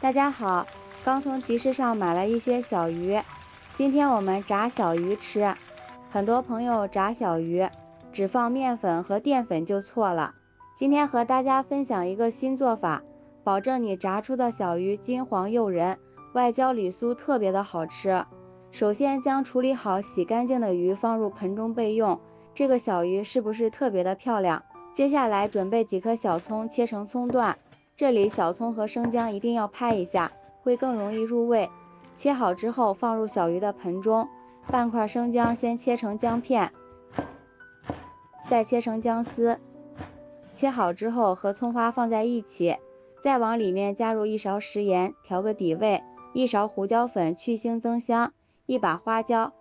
大家好，刚从集市上买了一些小鱼，今天我们炸小鱼吃。很多朋友炸小鱼只放面粉和淀粉就错了。今天和大家分享一个新做法，保证你炸出的小鱼金黄诱人，外焦里酥，特别的好吃。首先将处理好洗干净的鱼放入盆中备用。这个小鱼是不是特别的漂亮？接下来准备几颗小葱切成葱段。这里小葱和生姜一定要拍一下，会更容易入味。切好之后放入小鱼的盆中，半块生姜先切成姜片，再切成姜丝。切好之后和葱花放在一起，再往里面加入1勺食盐调个底味，1勺胡椒粉去腥增香，1把花椒。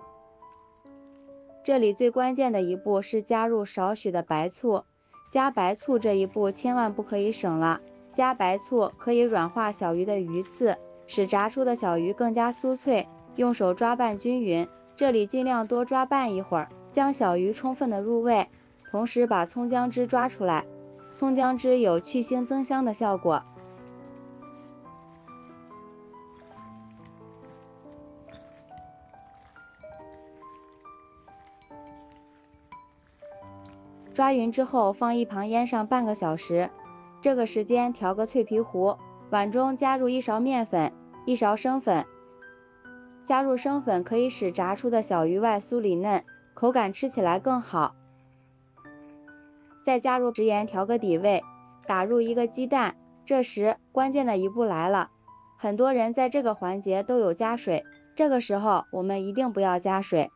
这里最关键的一步是加入少许的白醋，加白醋这一步千万不可以省了。加白醋可以软化小鱼的鱼刺，使炸出的小鱼更加酥脆。用手抓拌均匀，这里尽量多抓拌一会儿，将小鱼充分的入味。同时把葱姜汁抓出来，葱姜汁有去腥增香的效果。抓匀之后放一旁腌上半个小时。这个时间调个脆皮糊，碗中加入1勺面粉，1勺生粉。加入生粉可以使炸出的小鱼外酥里嫩，口感吃起来更好。再加入食盐调个底味，打入1个鸡蛋。这时关键的一步来了，很多人在这个环节都有加水，这个时候我们一定不要加水。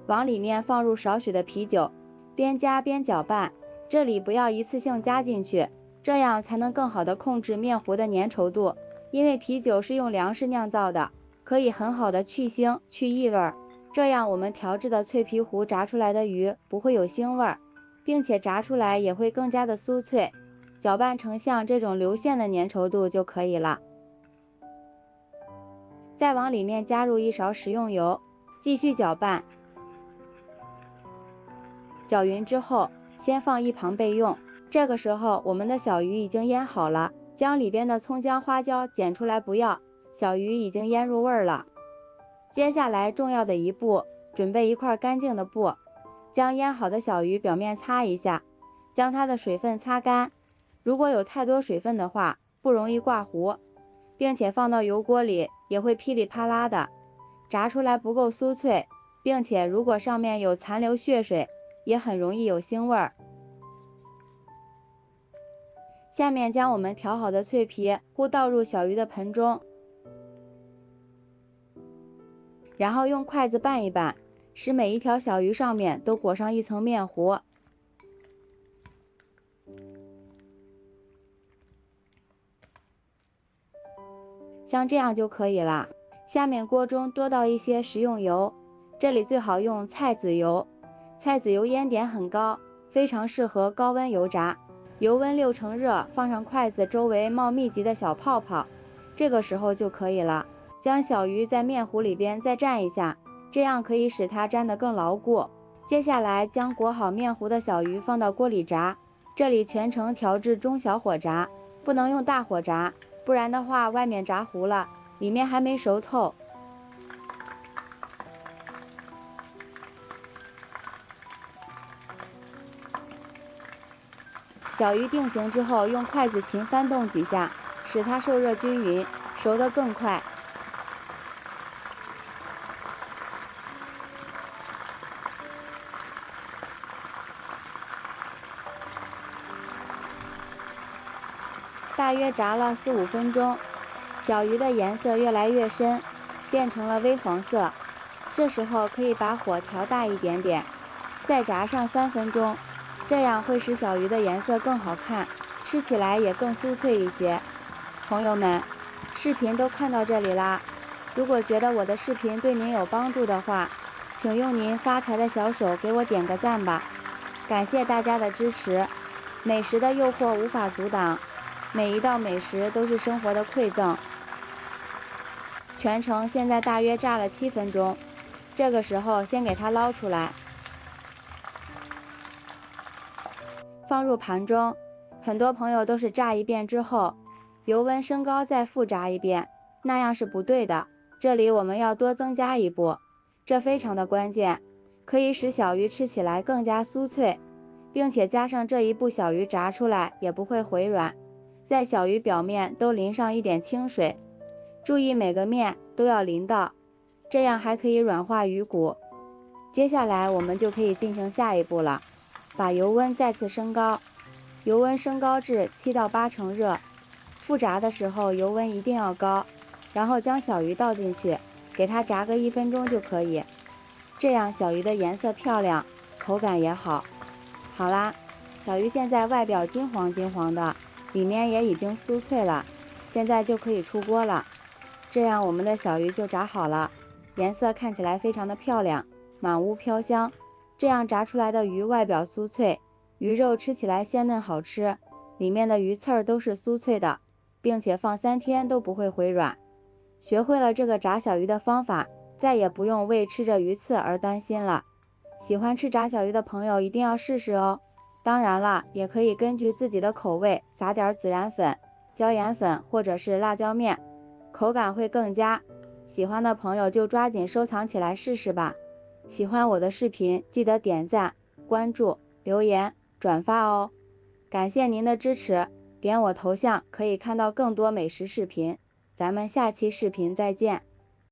往里面放入少许的啤酒，边加边搅拌。这里不要一次性加进去，这样才能更好的控制面糊的粘稠度。因为啤酒是用粮食酿造的，可以很好的去腥去异味，这样我们调制的脆皮糊炸出来的鱼不会有腥味，并且炸出来也会更加的酥脆。搅拌成像这种流线的粘稠度就可以了。再往里面加入1勺食用油，继续搅拌。搅匀之后先放一旁备用。这个时候我们的小鱼已经腌好了，将里边的葱姜花椒捡出来不要，小鱼已经腌入味了。接下来重要的一步，准备一块干净的布，将腌好的小鱼表面擦一下，将它的水分擦干。如果有太多水分的话，不容易挂糊，并且放到油锅里也会噼里啪啦的，炸出来不够酥脆，并且如果上面有残留血水，也很容易有腥味儿。下面将我们调好的脆皮糊倒入小鱼的盆中，然后用筷子拌一拌，使每一条小鱼上面都裹上一层面糊。像这样就可以了。下面锅中多倒一些食用油，这里最好用菜籽油，菜籽油烟点很高，非常适合高温油炸。油温6成热，放上筷子周围冒密集的小泡泡，这个时候就可以了。将小鱼在面糊里边再蘸一下，这样可以使它粘得更牢固。接下来将裹好面糊的小鱼放到锅里炸，这里全程调至中小火炸，不能用大火炸，不然的话外面炸糊了，里面还没熟透。小鱼定型之后，用筷子勤翻动几下，使它受热均匀，熟得更快。大约炸了4、5分钟，小鱼的颜色越来越深，变成了微黄色。这时候可以把火调大一点点，再炸上3分钟，这样会使小鱼的颜色更好看，吃起来也更酥脆一些。朋友们，视频都看到这里啦，如果觉得我的视频对您有帮助的话，请用您发财的小手给我点个赞吧，感谢大家的支持。美食的诱惑无法阻挡，每一道美食都是生活的馈赠。全程现在大约炸了7分钟，这个时候先给它捞出来，放入盘中。很多朋友都是炸一遍之后油温升高再复炸一遍，那样是不对的。这里我们要多增加一步，这非常的关键，可以使小鱼吃起来更加酥脆，并且加上这一步，小鱼炸出来也不会回软。在小鱼表面都淋上一点清水，注意每个面都要淋到，这样还可以软化鱼骨。接下来我们就可以进行下一步了，把油温再次升高，油温升高至7到8成热，复炸的时候油温一定要高，然后将小鱼倒进去，给它炸个1分钟就可以。这样小鱼的颜色漂亮，口感也好。好啦，小鱼现在外表金黄金黄的，里面也已经酥脆了，现在就可以出锅了。这样我们的小鱼就炸好了，颜色看起来非常的漂亮，满屋飘香。这样炸出来的鱼外表酥脆，鱼肉吃起来鲜嫩好吃，里面的鱼刺儿都是酥脆的，并且放3天都不会回软。学会了这个炸小鱼的方法，再也不用为吃着鱼刺而担心了。喜欢吃炸小鱼的朋友一定要试试哦。当然了，也可以根据自己的口味撒点孜然粉、椒盐粉或者是辣椒面，口感会更佳。喜欢的朋友就抓紧收藏起来试试吧。喜欢我的视频，记得点赞、关注、留言、转发哦。感谢您的支持，点我头像可以看到更多美食视频。咱们下期视频再见。